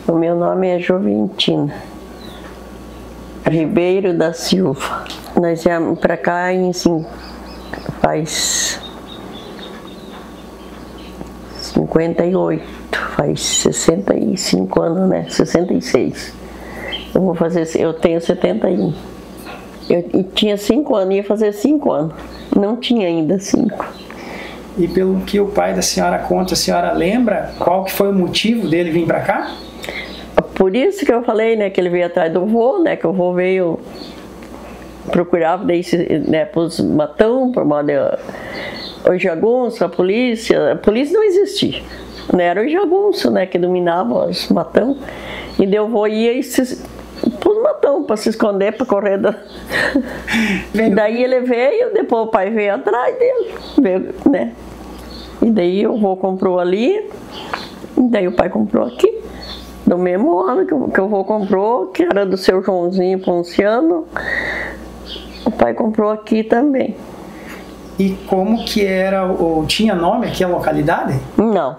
O meu nome é Joventina Ribeiro da Silva. Nós viemos para cá faz 58, faz 65 anos, né? 66. Eu tenho 71. Eu tinha 5 anos, ia fazer 5 anos. Não tinha ainda 5. E pelo que o pai da senhora conta, a senhora lembra qual que foi o motivo dele vir para cá? Por isso que eu falei, né, que ele veio atrás do vô, né, que o vô veio procurava daí, né, pros matão, por modo os jagunços, a polícia não existia, né, era o jagunço, né, que dominava os matão, e daí o vô ia pros matão para se esconder, para correr daí ele veio, depois o pai veio atrás dele, veio, né, e daí o vô comprou ali, e daí o pai comprou aqui. Do mesmo ano que o vô comprou, que era do seu Joãozinho Ponciano, o pai comprou aqui também. E como que era, ou tinha nome aqui a localidade? Não.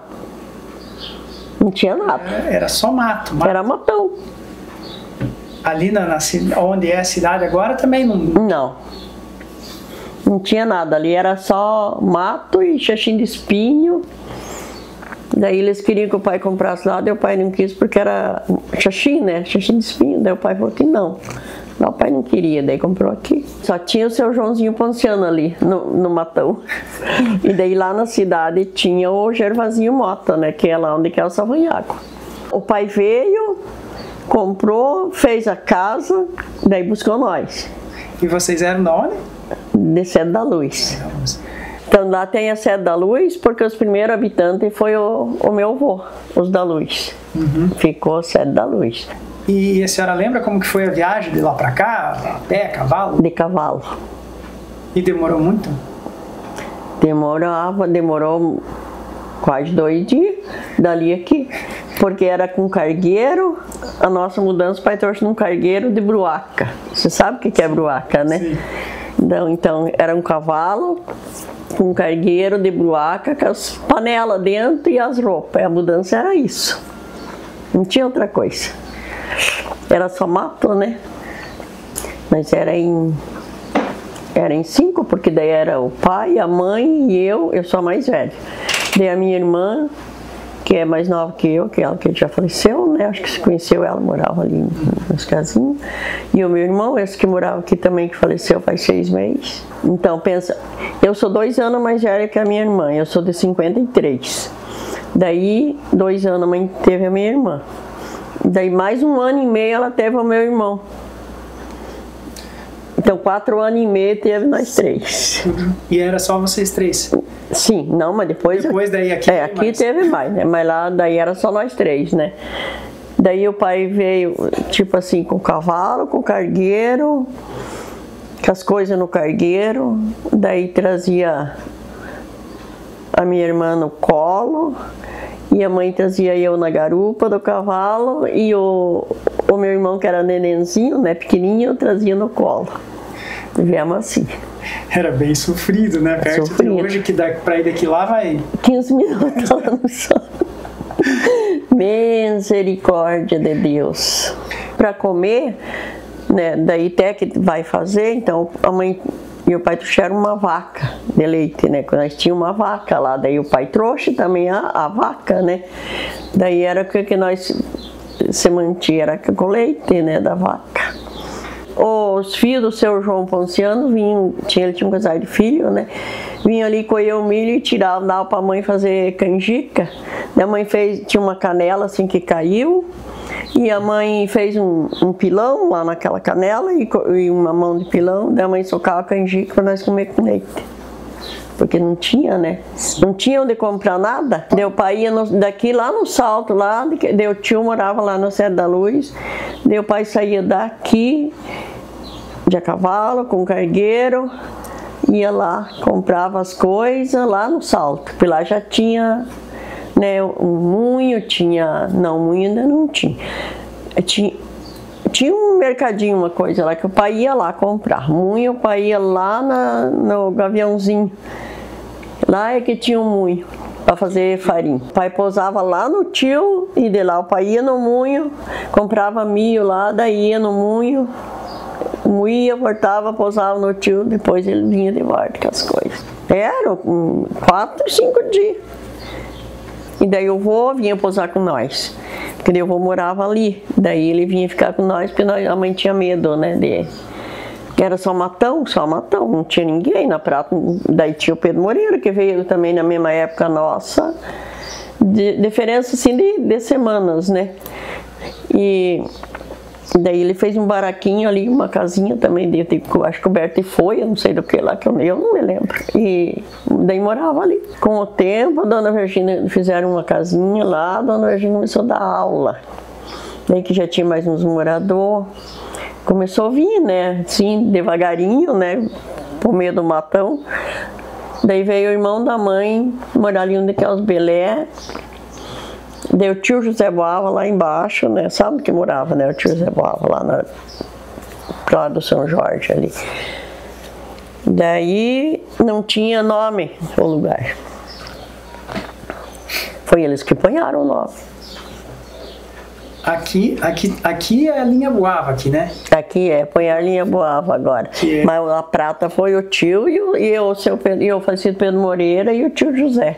Não tinha nada. Era só mato. Era matão. Ali onde é a cidade agora também não? Não. Não tinha nada. Ali era só mato e xaxim de espinho. Daí eles queriam que o pai comprasse lá, daí o pai não quis porque era xaxim, né? Xaxim de espinho. Daí o pai falou que não. Daí o pai não queria, daí comprou aqui. Só tinha o seu Joãozinho Ponciano ali, no matão. E daí lá na cidade tinha o Gervasinho Mota, né? Que é lá onde é o Savanhago. O pai veio, comprou, fez a casa, daí buscou nós. E vocês eram de onde? De Sede da Luz. Então lá tem a Sede da Luz, porque os primeiros habitantes foi o meu avô, os da Luz. Uhum. Ficou a Sede da Luz. E a senhora lembra como que foi a viagem de lá para cá? A pé, cavalo? De cavalo. E demorou muito? Demorou quase 2 dias, dali aqui. Porque era com cargueiro, a nossa mudança o pai trouxe num cargueiro de bruaca. Você sabe o que é bruaca, né? Sim. Então era um cavalo com um cargueiro de bruaca, com as panelas dentro e as roupas. A mudança era isso. Não tinha outra coisa. Era só mato, né? Mas era em 5, porque daí era o pai, a mãe e eu sou a mais velha. Daí a minha irmã, que é mais nova que eu, que já faleceu, né? Acho que se conheceu, ela morava ali nas casinhas. E o meu irmão, esse que morava aqui também, que faleceu faz 6 meses. Então, pensa, eu sou 2 anos mais velha que a minha irmã, eu sou de 53. Daí, 2 anos a mãe teve a minha irmã. Daí, mais 1 ano e meio ela teve o meu irmão. Então, 4 anos e meio teve nós 3. E era só vocês 3? Sim, não, mas depois daí aqui teve aqui mais. Teve mais, né? Mas lá daí era só nós 3, né? Daí o pai veio, tipo assim, com cavalo, com cargueiro, com as coisas no cargueiro. Daí trazia a minha irmã no colo e a mãe trazia eu na garupa do cavalo e o meu irmão, que era nenenzinho, né, pequenininho, trazia no colo. Viemos assim. Era bem sofrido, né? Perto de hoje, que pra ir daqui lá vai... 15 minutos lá no sol. Misericórdia de Deus. Para comer, né, daí até que vai fazer, então a mãe e o pai trouxeram uma vaca de leite, né? Quando nós tínhamos uma vaca lá, daí o pai trouxe também a vaca, né? Daí era o que nós se mantinha, era com leite, né, da vaca. Os filhos do seu João Ponciano vinham, ele tinha um casal de filhos, né? Vinham ali colher o milho e tiravam, dava para a mãe fazer canjica. A mãe tinha uma canela assim que caiu, e a mãe fez um pilão lá naquela canela e uma mão de pilão, daí a mãe socava a canjica para nós comer com leite. Porque não tinha, né? Não tinha onde comprar nada. Daí o pai ia daqui lá no Salto, lá, daí o tio morava lá no Sede da Luz, daí o pai saía daqui de a cavalo, com cargueiro, ia lá, comprava as coisas lá no Salto, porque lá já tinha, né, um moinho, moinho ainda não tinha. Tinha um mercadinho, uma coisa lá, que o pai ia lá comprar. Moinho, o pai ia lá no Gaviãozinho. Lá é que tinha um moinho. para fazer farinha. O pai pousava lá no tio e de lá o pai ia no moinho, comprava milho lá, daí ia no moinho, moía, voltava, pousava no tio, depois ele vinha de volta com as coisas. Era 4, 5 dias. E daí o vô vinha pousar com nós, porque daí o vô morava ali, daí ele vinha ficar com nós, porque a mãe tinha medo, né, dele. Era só matão, não tinha ninguém na prata. Daí tinha o Pedro Moreira, que veio também na mesma época nossa, diferença assim de semanas, né? E daí ele fez um baraquinho ali, uma casinha também, acho que coberta de folha, não sei do que lá, que eu não me lembro. E daí morava ali. Com o tempo, a dona Virgínia fizeram uma casinha lá, a dona Virgínia começou a dar aula. Daí que já tinha mais uns moradores. Começou a vir, né, assim, devagarinho, né, por meio do matão. Daí veio o irmão da mãe, morar ali onde que é os Belé. Daí o tio José Boava lá embaixo, né, sabe que morava, né, o tio José Boava lá na Praia do São Jorge ali. Daí não tinha nome o lugar. Foi eles que punharam o nome. Aqui é a linha Boava, aqui, né? Aqui põe a linha Boava agora. É. Mas a prata foi o tio e o falecido Pedro Moreira e o tio José.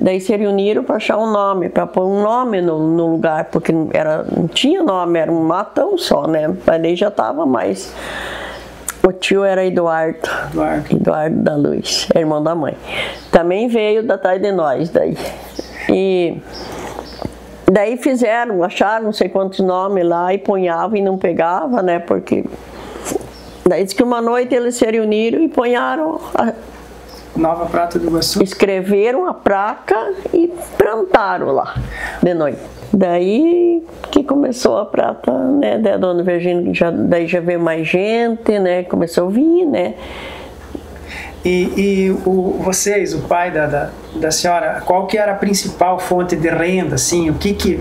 Daí se reuniram para achar um nome, para pôr um nome no lugar, porque não tinha nome, era um matão só, né? Mas daí já estava mais. O tio era Eduardo da Luz, irmão da mãe. Também veio da trás de nós daí. E daí acharam não sei quantos nomes lá e punhavam e não pegava, né, porque daí diz que uma noite eles se reuniram e punharam Nova Prata do Iguaçu. Escreveram a placa e plantaram lá de noite. Daí que começou a prata, né, da dona Virgínia, daí já veio mais gente, né, começou a vir, né. E vocês, o pai da senhora, qual que era a principal fonte de renda, assim? O que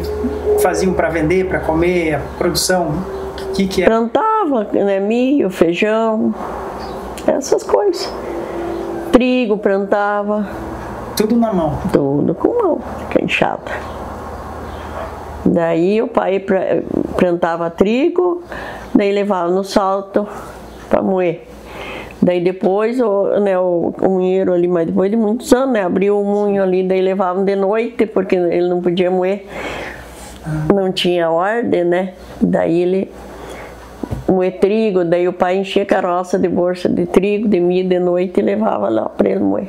faziam para vender, para comer, a produção? O que era? Plantava, né, milho, feijão, essas coisas. Trigo plantava. Tudo na mão? Tudo com mão, enxada. Daí o pai plantava trigo, daí levava no salto para moer. Daí depois, né, o moinheiro ali, mas depois de muitos anos, né, abriu o moinho ali, daí levavam de noite, porque ele não podia moer, não tinha ordem, né, daí ele moer trigo, daí o pai enchia a carroça de bolsa de trigo, de milho de noite e levava lá para ele moer.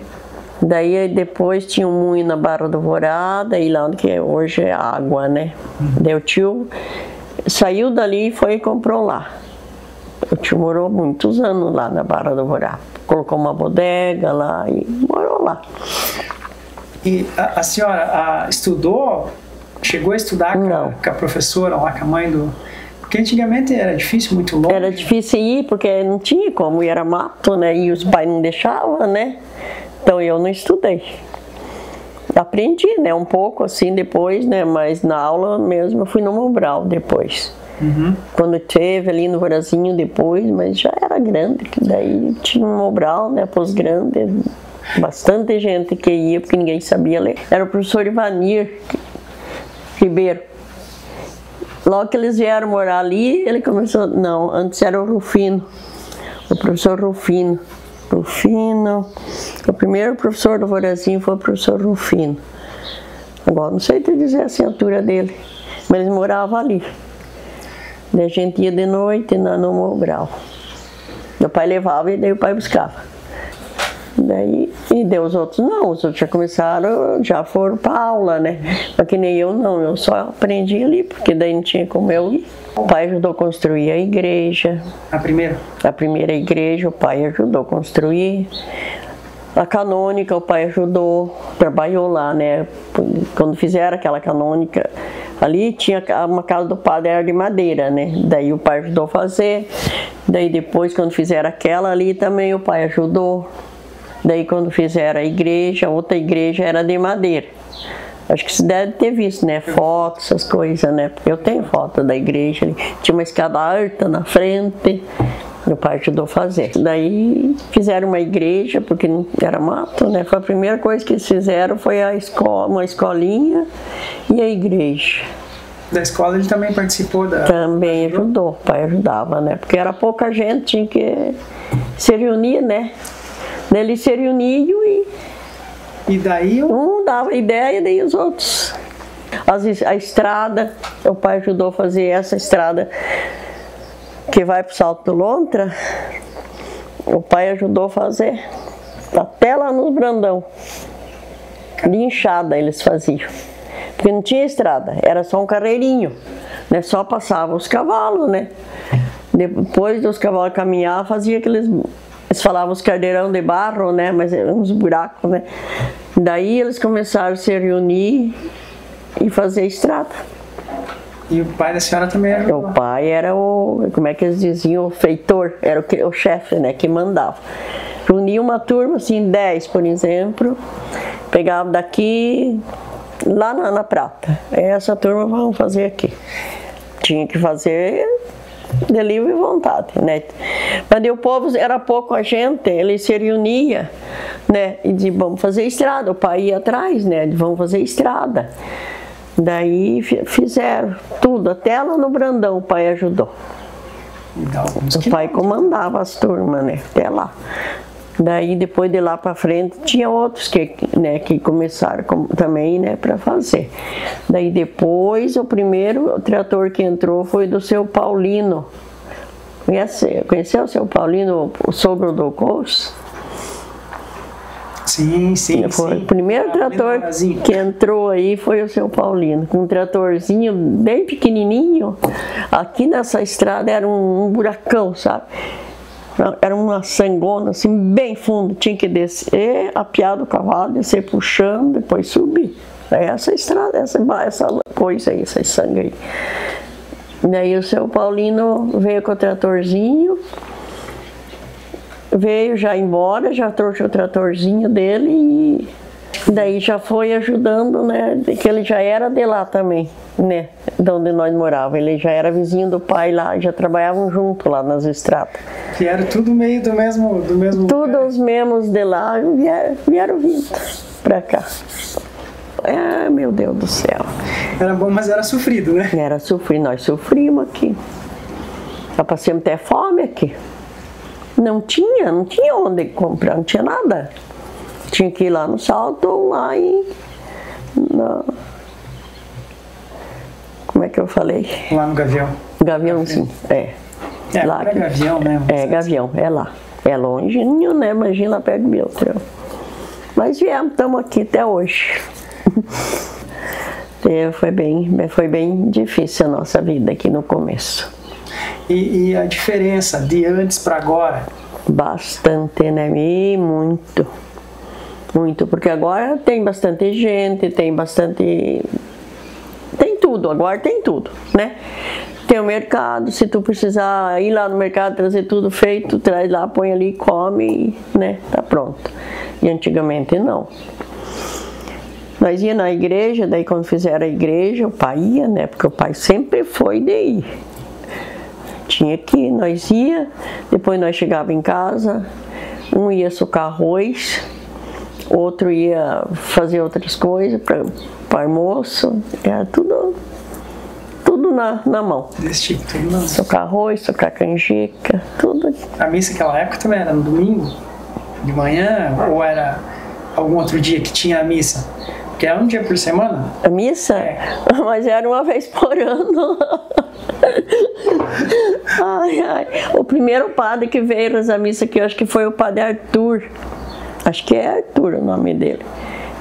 Daí depois tinha um moinho na Barra do Vorá, daí lá onde que hoje é água, né, daí o tio saiu dali e foi e comprou lá. O tio morou muitos anos lá na Barra do Vorá. Colocou uma bodega lá e morou lá. E a senhora estudou? Chegou a estudar com a professora lá, com a mãe do... Porque antigamente era difícil, muito longe. Era difícil ir, porque não tinha como, era mato, né? E os pais não deixavam, né? Então eu não estudei. Aprendi, né? Um pouco assim depois, né? Mas na aula mesmo eu fui no Mobral depois. Uhum. Quando teve ali no Vorazinho depois, mas já era grande, que daí tinha um Mobral, né, pros grandes, bastante gente que ia, porque ninguém sabia ler. Era o professor Ivanir Ribeiro. Logo que eles vieram morar ali, ele começou, não, antes era o Rufino, o professor Rufino. O primeiro professor do Vorazinho foi o professor Rufino. Agora não sei te dizer a assinatura dele, mas eles moravam ali. Daí a gente ia de noite no Mobral. Meu pai levava e daí o pai buscava. Daí, e daí os outros não, os outros já começaram, já foram para aula, né? Mas que nem eu não, eu só aprendi ali, porque daí não tinha como eu ir. O pai ajudou a construir a igreja. A primeira? A primeira igreja o pai ajudou a construir. A canônica o pai ajudou, trabalhou lá, né? Quando fizeram aquela canônica, ali tinha uma casa do padre, era de madeira, né? Daí o pai ajudou a fazer. Daí depois, quando fizeram aquela ali, também o pai ajudou. Daí quando fizeram a igreja, outra igreja era de madeira. Acho que você deve ter visto, né? Fotos, essas coisas, né? Porque eu tenho foto da igreja ali. Tinha uma escada alta na frente. Meu pai ajudou a fazer. Daí fizeram uma igreja, porque não era mato, né? Foi a primeira coisa que eles fizeram, foi a escola, uma escolinha e a igreja. Da escola ele também participou da... Também ajudou, o pai ajudava, né? Porque era pouca gente, tinha que se reunir, né? Eles se reuniam e daí um dava ideia, daí os outros. A estrada, o pai ajudou a fazer essa estrada que vai para o Salto do Lontra, o pai ajudou a fazer, até lá no Brandão, de enxada eles faziam, porque não tinha estrada, era só um carreirinho, né? Só passavam os cavalos, né? Depois dos cavalos caminhar, fazia aqueles, eles falavam os carneirão de barro, né? Mas eram uns buracos, né? Daí eles começaram a se reunir e fazer estrada. E o pai da senhora também era? O pai era o, como é que eles diziam, o feitor, era o chefe, né, que mandava. Reunia uma turma, assim, 10, por exemplo, pegava daqui, lá na Prata. Essa turma vamos fazer aqui. Tinha que fazer de livre vontade, né? Mas o povo era pouco a gente, ele se reunia, né, e dizia, vamos fazer estrada. O pai ia atrás, né, vamos fazer estrada. Daí fizeram tudo, até lá no Brandão o pai ajudou. O pai comandava as turmas, né, até lá. Daí depois de lá para frente tinha outros que começaram também, né, para fazer. Daí depois o primeiro trator que entrou foi do seu Paulino. Conheceu o seu Paulino, o sogro do Coach? Sim. Foi o primeiro trator que entrou aí, foi o seu Paulino, com um tratorzinho bem pequenininho. Aqui nessa estrada era um buracão, sabe? Era uma sangona assim, bem fundo, tinha que descer, apiar do cavalo, descer puxando, depois subir. Essa estrada, essa coisa aí, essa sangue aí. Daí o seu Paulino veio com o tratorzinho, veio já embora, já trouxe o tratorzinho dele e daí já foi ajudando, né, que ele já era de lá também, né, de onde nós morávamos. Ele já era vizinho do pai lá, já trabalhavam junto lá nas estradas. Que era tudo meio do mesmo Tudo lugar. os mesmos de lá vieram vindo pra cá. Meu Deus do céu. Era bom, mas era sofrido, né? Era sofrido, nós sofrimos aqui. Já passamos até fome aqui. Não tinha onde comprar, não tinha nada. Tinha que ir lá no Salto ou lá como é que eu falei? Lá no Gavião. Gavião, sim, Lá é Gavião, né? Gavião, é lá. É longinho, né? Imagina lá perto do Beltrão. Mas estamos aqui até hoje. Foi bem difícil a nossa vida aqui no começo. E a diferença de antes para agora? Bastante, né? E muito, porque agora tem bastante gente, tem tudo, agora tem tudo, né? Tem o mercado, se tu precisar ir lá no mercado, trazer tudo feito, traz lá, põe ali, come, né? Tá pronto. E antigamente não. Nós ia na igreja, daí quando fizeram a igreja, o pai ia, né? Porque o pai sempre foi de ir. Tinha que ir, nós ia, depois nós chegava em casa, um ia socar arroz, outro ia fazer outras coisas para almoço, era tudo na mão. Desse tipo, tudo na mão. Socar arroz, socar canjica, tudo. A missa naquela época também era no domingo, de manhã, ou era algum outro dia que tinha a missa? Porque era um dia por semana? A missa? Mas era uma vez por ano. O primeiro padre que veio rezar a missa aqui, eu acho que foi o padre Arthur. Acho que é Arthur o nome dele,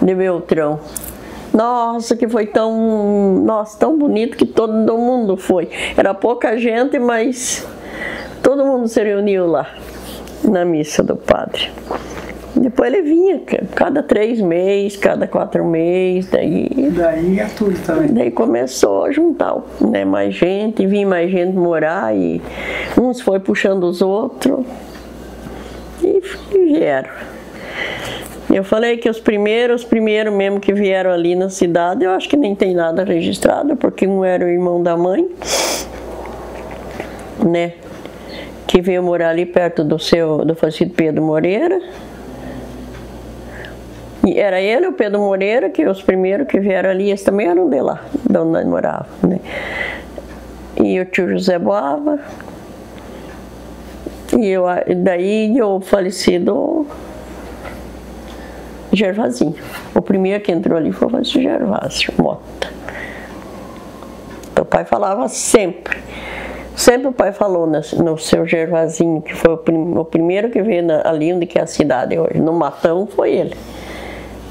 de Beltrão. Nossa, que foi tão bonito que todo mundo foi. Era pouca gente, mas todo mundo se reuniu lá, na missa do padre. Depois ele vinha cada 3 meses, cada 4 meses, daí é tudo também. Daí começou a juntar, né, mais gente, vinha mais gente morar e uns foi puxando os outros e vieram. Eu falei que os primeiros mesmo que vieram ali na cidade, eu acho que nem tem nada registrado, porque um era o irmão da mãe, né, que veio morar ali perto do falecido Pedro Moreira. E era ele, o Pedro Moreira, que os primeiros que vieram ali, eles também eram de lá, de onde nós morávamos, né? E o tio José Boava. E daí o falecido Gervasinho. O primeiro que entrou ali foi o falecido Gervásio Mota. O pai falava sempre. Sempre o pai falou no seu Gervasinho, que foi o primeiro que veio ali onde que é a cidade hoje. No Matão foi ele.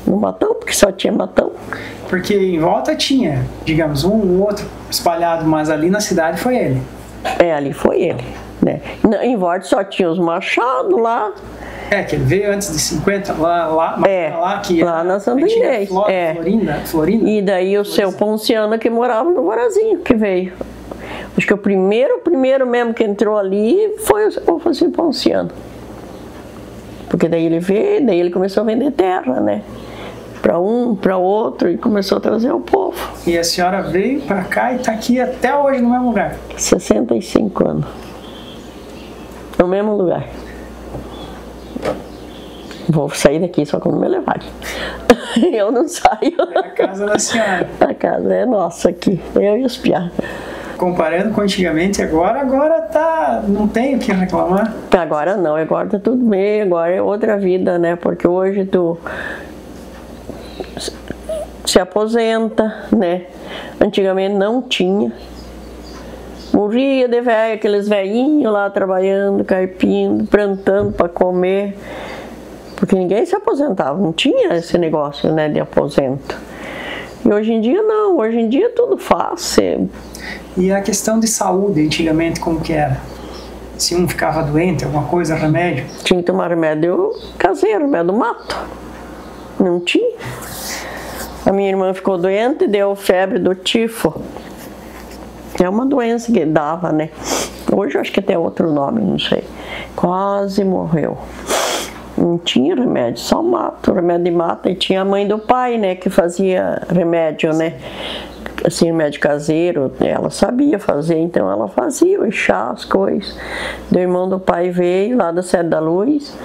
No Matão, porque só tinha Matão. Porque em volta tinha, digamos, um outro espalhado, mas ali na cidade foi ele. Ali foi ele, né? Em volta só tinha os Machado lá. Que ele veio antes de 50, lá na Santa Inês. Florinda. E daí o seu Ponciano que morava no Vorazinho, que veio. Acho que o primeiro mesmo que entrou ali foi o Francisco Ponciano. Porque daí ele veio, daí ele começou a vender terra, né? Para um, para outro, e começou a trazer o povo. E a senhora veio para cá e está aqui até hoje no mesmo lugar? 65 anos. No mesmo lugar. Vou sair daqui só quando me levarem. Eu não saio. É a casa da senhora. A casa é nossa aqui, eu e os piá. Comparando com antigamente, agora tá, não tem o que reclamar. Agora não, agora tá tudo bem, agora é outra vida, né? Porque hoje tu se aposenta, né? Antigamente não tinha. Morria de velho, aqueles velhinhos lá trabalhando, carpindo, plantando para comer. Porque ninguém se aposentava, não tinha esse negócio, né, de aposento. E hoje em dia não, hoje em dia tudo fácil. E a questão de saúde, antigamente, como que era? Se um ficava doente, alguma coisa, remédio? Tinha que tomar remédio caseiro, remédio do mato. Não tinha. A minha irmã ficou doente e deu febre do tifo. É uma doença que dava, né? Hoje eu acho que tem outro nome, não sei. Quase morreu. Não tinha remédio, só mato, remédio de mata. E tinha a mãe do pai, né, que fazia remédio, né? Assim, remédio caseiro, ela sabia fazer, então ela fazia o chá, as coisas. O irmão do pai veio lá da Sede da Luz,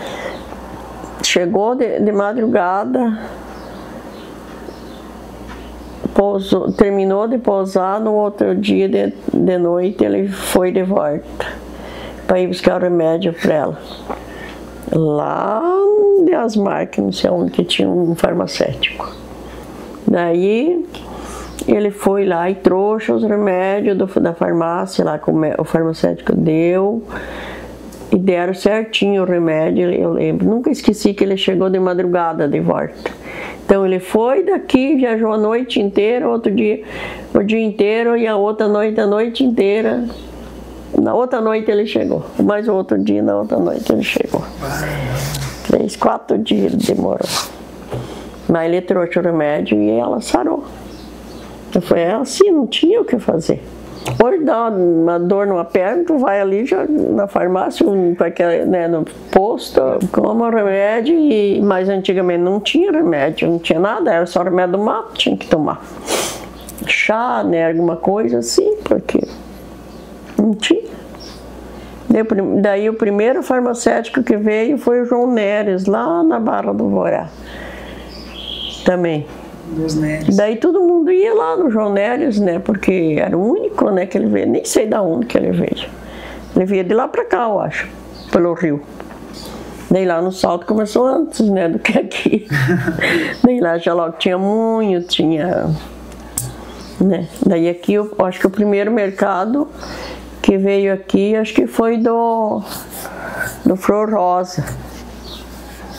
chegou de madrugada, pousou, terminou de pousar, no outro dia de noite ele foi de volta para ir buscar o remédio para ela. Lá de Asmarque, não sei onde, que tinha um farmacêutico. Daí ele foi lá e trouxe os remédios da farmácia, lá que o farmacêutico deu, e deram certinho o remédio, eu lembro. Nunca esqueci que ele chegou de madrugada de volta. Então ele foi daqui, viajou a noite inteira, outro dia, o dia inteiro, e a outra noite, a noite inteira. Na outra noite ele chegou, mais outro dia, na outra noite ele chegou. 3, 4 dias ele demorou. Mas ele trouxe o remédio e ela sarou. Foi assim, não tinha o que fazer. Hoje dá uma dor numa perna, tu vai ali já na farmácia, né, no posto, toma o remédio, mas antigamente não tinha remédio, não tinha nada, era só remédio do mato, tinha que tomar. Chá, né, alguma coisa assim, porque não tinha. Daí o primeiro farmacêutico que veio foi o João Neres, lá na Barra do Vorá. Também. Daí todo mundo ia lá no João Neres, né? Porque era o único, né, que ele veio. Nem sei de onde que ele veio. Ele veio de lá pra cá, eu acho, pelo rio. Daí lá no Salto começou antes, né, do que aqui. Daí lá já logo tinha munho, tinha... Né? Daí aqui eu acho que o primeiro mercado que veio aqui, acho que foi do Flor Rosa.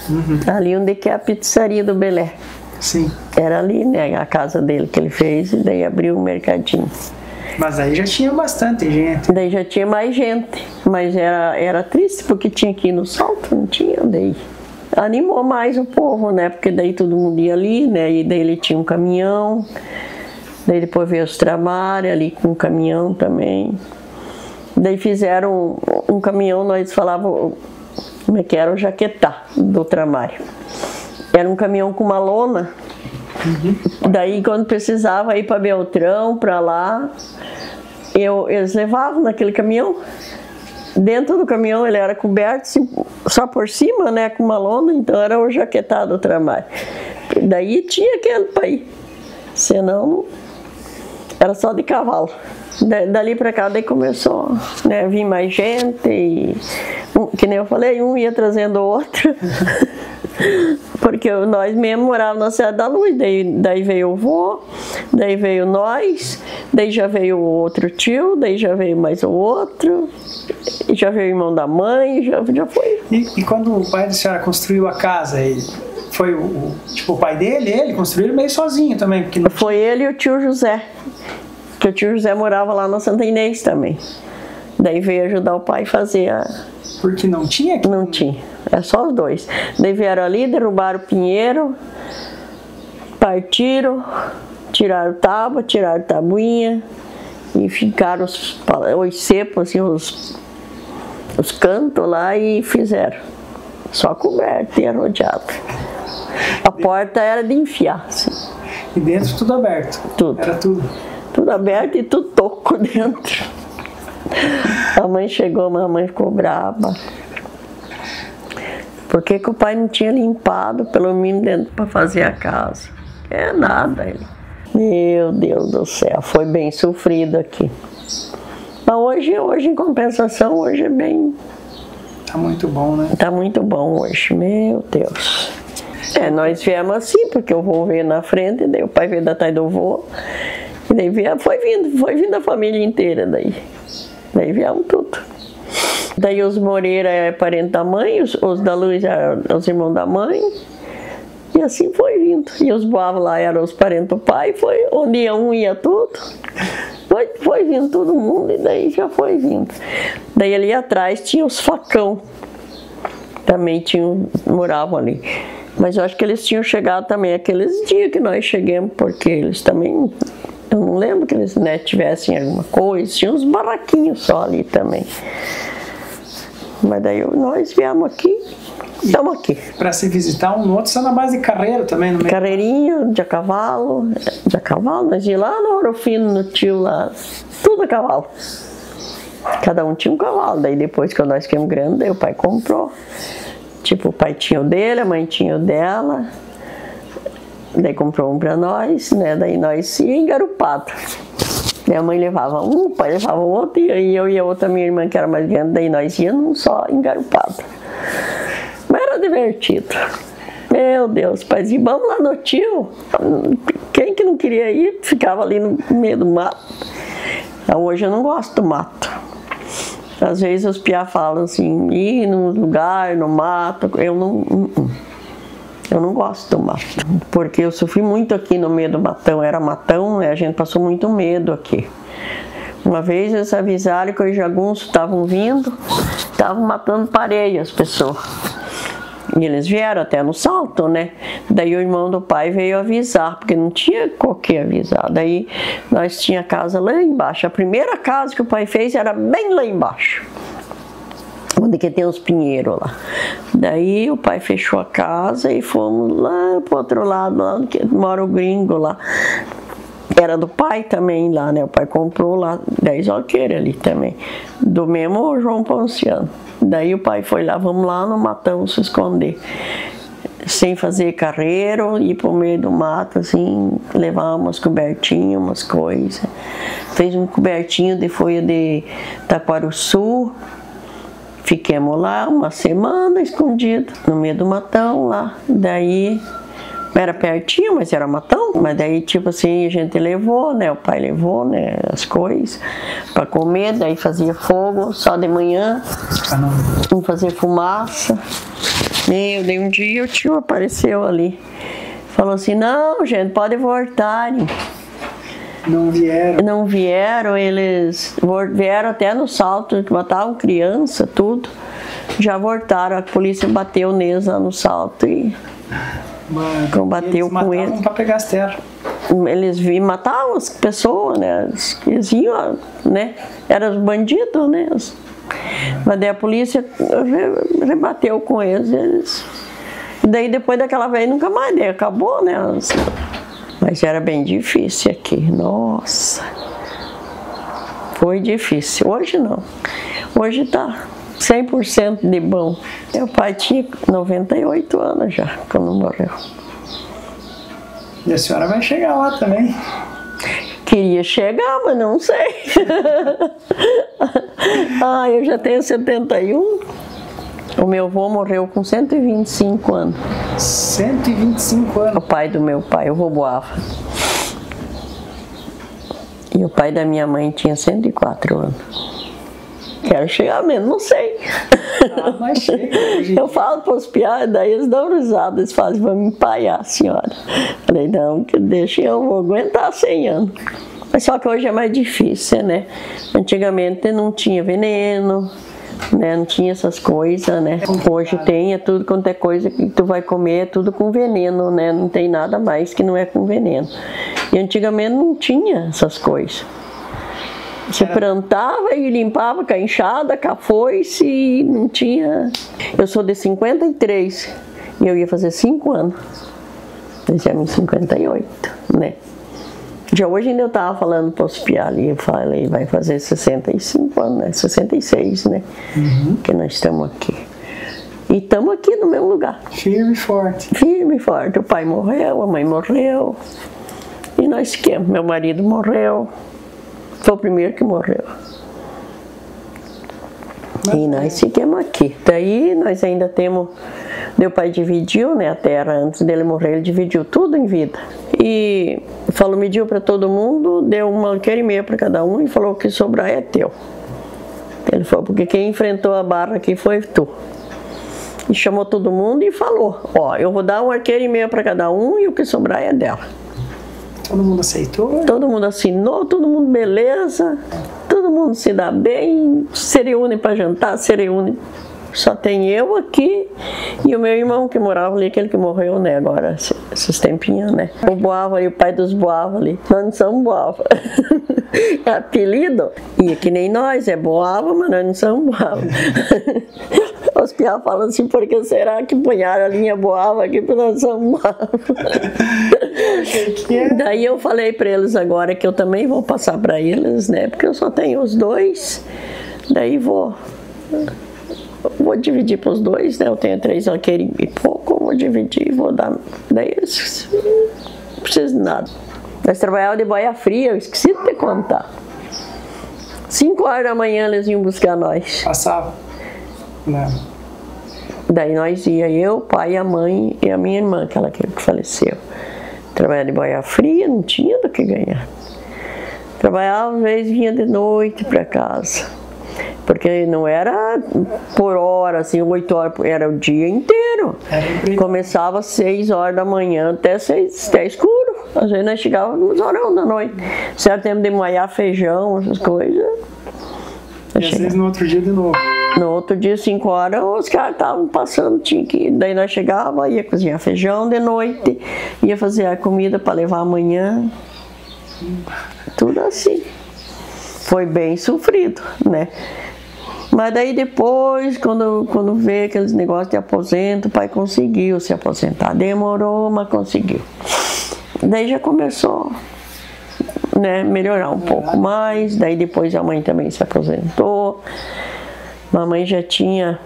Uhum. Ali onde que é a pizzaria do Belé. Sim. Era ali, né, a casa dele que ele fez, e daí abriu um mercadinho. Mas aí já tinha bastante gente. Daí já tinha mais gente, mas era triste porque tinha que ir no Salto, não tinha daí. Animou mais o povo, né, porque daí todo mundo ia ali, né, e daí ele tinha um caminhão, daí depois veio os Tramários ali com um caminhão também. Daí fizeram um caminhão, nós falávamos, como é que era, o Jaquetá do Tramário. Era um caminhão com uma lona. Uhum. Daí quando precisava ir para Beltrão, para lá, eles levavam naquele caminhão. Dentro do caminhão ele era coberto assim, só por cima, né, com uma lona, então era o jaquetado o trabalho. Daí tinha aquele para ir, senão era só de cavalo. Dali para cá daí começou, né, a vir mais gente e, que nem eu falei, um ia trazendo o outro. Porque nós mesmo morávamos na Cidade da Luz, daí veio o vô, daí veio nós, daí já veio o outro tio, daí já veio mais o outro, e já veio o irmão da mãe, já foi. E quando o pai da senhora construiu a casa, foi o pai dele, ele construiu meio sozinho também? Porque não... Foi ele e o tio José, que o tio José morava lá na Santa Inês também. Daí veio ajudar o pai a fazer a... Porque não tinha aqui? Não tinha, é só os dois. Daí vieram ali, derrubaram o pinheiro, partiram, tiraram tábua, tiraram tabuinha e ficaram os cepos, assim, os cantos lá e fizeram. Só coberto e rodeado. A porta era de enfiar, assim. E dentro tudo aberto? Tudo. Era tudo? Tudo aberto e tudo toco dentro. A mãe chegou, a mãe ficou brava. Por que o pai não tinha limpado pelo menos dentro para fazer a casa? É nada, ele. Meu Deus do céu, foi bem sofrido aqui. Mas hoje em compensação, hoje é bem... Tá muito bom, né? Tá muito bom hoje, meu Deus. Nós viemos assim, porque o vô veio na frente, daí o pai veio da atrás do vô. E daí foi vindo a família inteira daí. Daí viemos tudo. Daí os Moreira é parente da mãe, os da Luz eram os irmãos da mãe. E assim foi vindo. E os Boavos lá eram os parentes do pai, foi onde ia um, ia tudo. Foi vindo todo mundo e daí já foi vindo. Daí ali atrás tinha os Facão. Também moravam ali. Mas eu acho que eles tinham chegado também aqueles dias que nós chegamos, porque eles também... Eu não lembro que eles, né, tivessem alguma coisa, tinha uns barraquinhos só ali também. Mas daí nós viemos aqui, estamos aqui. Para se visitar um no outro, só na base de carreiro também, no meio? Carreirinho, de cavalo, nós íamos lá no Ouro Fino, no tio lá, tudo a cavalo. Cada um tinha um cavalo, daí depois que nós ficamos grandes, daí o pai comprou. Tipo, o pai tinha o dele, a mãe tinha o dela. Daí comprou um para nós, né? Daí nós ia engarupado. Minha mãe levava um, o pai levava o outro, e eu e a outra minha irmã, que era mais grande, daí nós íamos só engarupado. Mas era divertido. Meu Deus, pai dizia, vamos lá no tio. Quem que não queria ir, ficava ali no meio do mato. Então, hoje eu não gosto do mato. Às vezes os piá falam assim, ir num lugar, no mato, eu não gosto do mato, porque eu sofri muito aqui no meio do matão, era matão, a gente passou muito medo aqui. Uma vez eles avisaram que os jagunços estavam vindo, estavam matando pareia as pessoas. E eles vieram até no salto, né? Daí o irmão do pai veio avisar, porque não tinha qualquer avisar. Daí nós tinha casa lá embaixo, a primeira casa que o pai fez era bem lá embaixo. Onde que tem os pinheiros lá. Daí o pai fechou a casa e fomos lá pro outro lado, lá onde mora o gringo lá. Era do pai também lá, né? O pai comprou lá 10 alqueires ali também. Do mesmo João Ponciano. Daí o pai foi lá, vamos lá no matão se esconder. Sem fazer carreiro, ir pro meio do mato, assim, levar umas cobertinhas, umas coisas. Fez um cobertinho de folha de taquaruçu. Fiquemos lá uma semana escondido no meio do matão lá. Daí era pertinho, mas era matão. Mas daí tipo assim a gente levou, né? O pai levou, né? As coisas para comer. Daí fazia fogo só de manhã. Vamos fazer fumaça. Daí um dia o tio apareceu ali. Falou assim, não gente, pode voltarem. Não vieram? Não vieram, eles vieram até no salto, matavam criança, tudo. Já voltaram, a polícia bateu neles lá no salto e combateu com eles. Para pegar as terras. Eles matavam as pessoas, né? Eles iam, né? Eram os bandidos, né? Mas daí a polícia rebateu com eles. Daí depois daquela vez nunca mais, daí acabou, né? Mas era bem difícil aqui, nossa, foi difícil. Hoje não. Hoje tá 100% de bom. Meu pai tinha 98 anos já, quando morreu. E a senhora vai chegar lá também? Queria chegar, mas não sei. Eu já tenho 71. O meu avô morreu com 125 anos. 125 anos? O pai do meu pai, o Roboava. E o pai da minha mãe tinha 104 anos. Quero chegar mesmo, não sei. Mas chega. Eu falo para os piados, daí eles dão risada, eles fazem, vai me empaiar, senhora. Falei, não, que deixa, eu vou aguentar 100 anos. Mas só que hoje é mais difícil, né? Antigamente não tinha veneno, né? Não tinha essas coisas, né? Hoje tem, é tudo quanto é coisa que tu vai comer, é tudo com veneno, né? Não tem nada mais que não é com veneno. E antigamente não tinha essas coisas. Você plantava e limpava com a enxada, com a foice e não tinha... Eu sou de 53 e eu ia fazer 5 anos. Esse ano em 58, né? Já hoje ainda eu estava falando para os piá ali, eu falei, vai fazer 65 anos, né? 66, né? Que nós estamos aqui. E estamos aqui no mesmo lugar. Firme e forte. Firme e forte. O pai morreu, a mãe morreu. E nós fiquemos. Meu marido morreu. Foi o primeiro que morreu. E nós ficamos aqui. Daí nós ainda temos... Meu pai dividiu, né, a terra antes dele morrer, ele dividiu tudo em vida. E falou, mediu para todo mundo, deu uma alqueire e meia para cada um e falou que sobrar é teu. Ele falou, porque quem enfrentou a barra aqui foi tu. E chamou todo mundo e falou, eu vou dar um arqueiro e meia para cada um e o que sobrar é dela. Todo mundo aceitou? Todo mundo assinou, todo mundo beleza, todo mundo se dá bem, se reúne para jantar, se reúne. Só tem eu aqui e o meu irmão que morava ali, aquele que morreu, né, agora, esses tempinhos, né. O Boava ali, o pai dos Boava ali, nós não somos Boava. É apelido, e que nem nós, é Boava, mas nós não somos Boava. Os piá falam assim, por que será que punharam a linha Boava aqui para nós somos Boava? Daí eu falei para eles agora que eu também vou passar para eles, né, porque eu só tenho os dois, daí vou dividir para os dois, né? Eu tenho 3 alqueires e pouco, eu vou dividir e vou dar. Daí eles não precisam de nada. Nós trabalhávamos de boia fria, eu esqueci de te contar. 5 horas da manhã eles iam buscar nós. Passava? Não. Daí nós ia, eu, o pai, a mãe e a minha irmã, aquela que faleceu. Trabalhava de boia fria, não tinha do que ganhar. Trabalhava, às vezes vinha de noite para casa. Porque não era por hora, assim, 8 horas, era o dia inteiro. Começava às 6 horas da manhã até escuro. Às vezes nós chegávamos nos horários da noite. Certo tempo de moer feijão, essas coisas. E às vezes no outro dia de novo. No outro dia, 5 horas, os caras estavam passando, tinha que ir. Daí nós chegávamos, ia cozinhar feijão de noite, ia fazer a comida para levar amanhã. Tudo assim. Foi bem sofrido, né? Mas daí depois, quando veio aqueles negócios de aposento, o pai conseguiu se aposentar. Demorou, mas conseguiu. Daí já começou, né, melhorar um pouco mais. Daí depois a mãe também se aposentou. Mamãe já tinha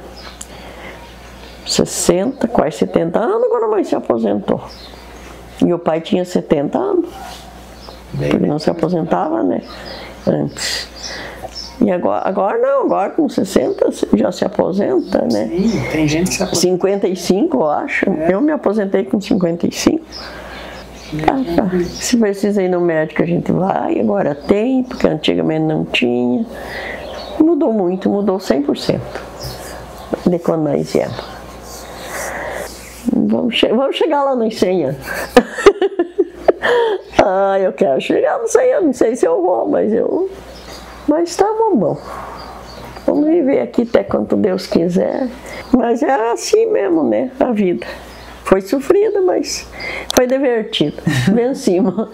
60, quase 70 anos quando a mãe se aposentou. E o pai tinha 70 anos. Porque não se aposentava, né, antes. E agora não, agora com 60 já se aposenta, né? Sim, tem gente que se aposenta. 55, eu acho. Eu me aposentei com 55. Se precisa ir no médico, a gente vai. Agora tem, porque antigamente não tinha. Mudou muito, mudou 100% de quando nós viemos. Vamos chegar lá nos 100 anos. Eu quero chegar nos 100 anos, não sei se eu vou, mas tá bom. Vamos viver aqui até quanto Deus quiser. Mas é assim mesmo, né? A vida. Foi sofrida, mas foi divertida. Vencimos.